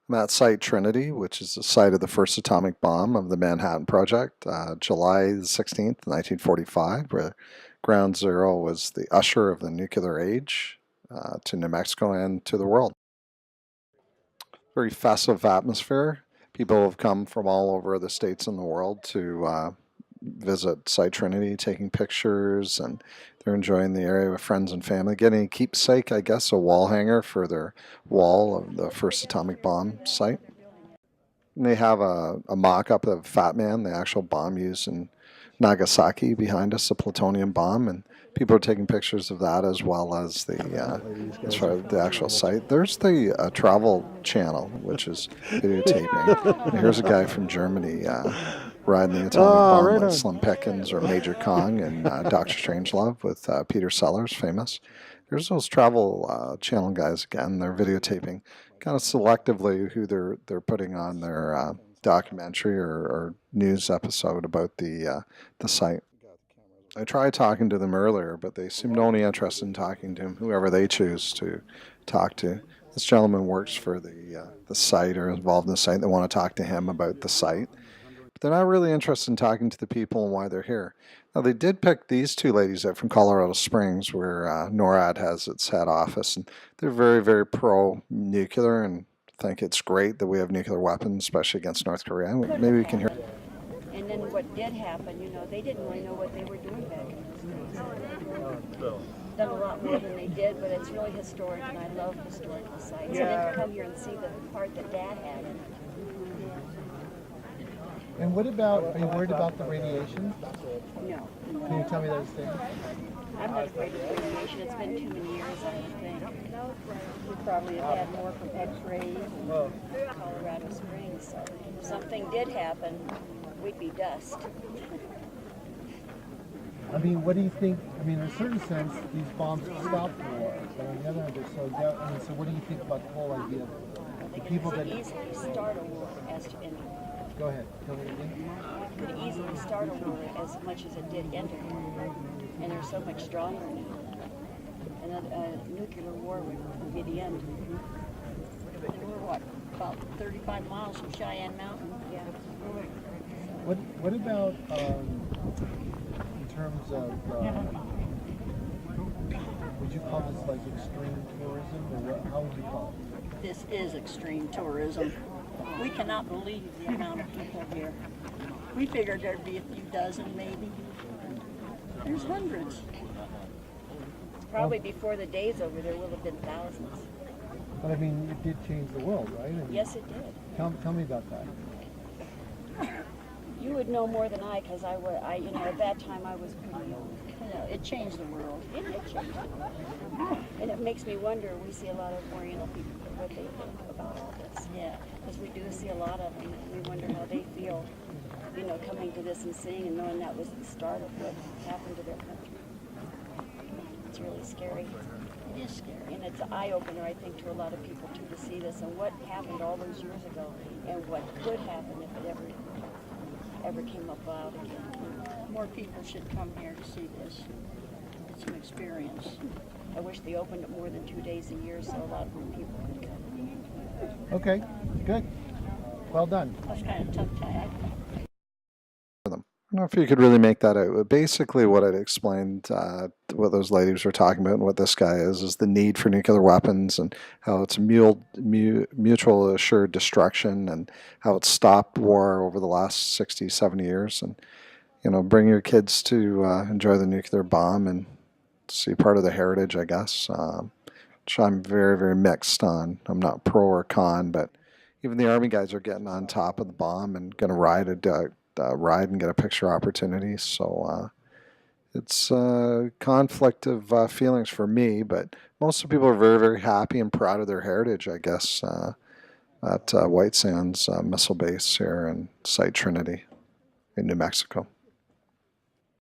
I'm at Site Trinity, which is the site of the first atomic bomb of the Manhattan Project, July the 16th, 1945, where Ground Zero was the usher of the nuclear age to New Mexico and to the world. Very festive atmosphere. People have come from all over the states and the world to visit Site Trinity, taking pictures, and they're enjoying the area with friends and family. Getting a keepsake, I guess, a wall hanger for their wall of the first atomic bomb site. And they have a mock-up of Fat Man, the actual bomb used in Nagasaki behind us, the plutonium bomb, and people are taking pictures of that as well as the actual site. There's the Travel Channel, which is videotaping. And here's a guy from Germany riding the atomic bomb right with on. Slim Pickens or Major Kong and Dr. Strangelove with Peter Sellers, famous. There's those Travel Channel guys again. They're videotaping kind of selectively who they're putting on their documentary or news episode about the site. I tried talking to them earlier, but they seemed only interested in talking to whoever they choose to talk to. This gentleman works for the site or involved in the site. They want to talk to him about the site. But they're not really interested in talking to the people and why they're here. Now, they did pick these two ladies out from Colorado Springs, where NORAD has its head office, and they're very, very pro-nuclear and think it's great that we have nuclear weapons, especially against North Korea. Maybe we can hear. And then what did happen, they didn't really know what they were doing back in those days. Done a lot more than they did, but it's really historic, and I love historical sites. And then to come here and see the part that Dad had in it. And what about, are you worried about the radiation? No. Can you tell me those things? I'm not afraid of radiation. It's been too many years, I don't think. We probably have had more from X-rays in Colorado Springs, so if something did happen, we'd be dust. I mean, what do you think? I mean, in a certain sense, these bombs stop war, but on the other hand, they're so. I mean, so what do you think about the whole idea of the people that easily start a war as to end it. Go ahead, tell me again. It could easily start a war as much as it did end a war, and they're so much stronger now. And a nuclear war would be the end. And we're what, about 35 miles from Cheyenne Mountain? Yeah. What about in terms of would you call this like extreme tourism, or what, how would you call it? This is extreme tourism. We cannot believe the amount of people here. We figured there'd be a few dozen, maybe. There's hundreds. Probably before the day's over, there will have been thousands. But I mean, it did change the world, right? I mean, Yes, it did. Tell me about that. You would know more than I, because at that time I was pretty young. It changed the world. It did change the world. And it makes me wonder, we see a lot of Oriental people, what they think about all this. Yeah, because we do see a lot of them, and we wonder how they feel, coming to this and seeing and knowing that was the start of what happened to their country. It's really scary. It is scary. And it's an eye-opener, I think, to a lot of people, too, to see this and what happened all those years ago and what could happen if it ever came about again. More people should come here to see this. It's an experience. I wish they opened it more than 2 days a year so a lot more people could come. Okay, good. Well done. That's kind of tough tag. I don't know if you could really make that out. But basically, what I'd explained, what those ladies were talking about, and what this guy is the need for nuclear weapons, and how it's mutual assured destruction, and how it's stopped war over the last 60, 70 years, and bring your kids to enjoy the nuclear bomb and see part of the heritage, I guess. Which I'm very, very mixed on. I'm not pro or con, but even the Army guys are getting on top of the bomb and going to ride and get a picture opportunity. So it's a conflict of feelings for me, but most of the people are very, very happy and proud of their heritage, I guess, at White Sands Missile Base here in Site Trinity in New Mexico.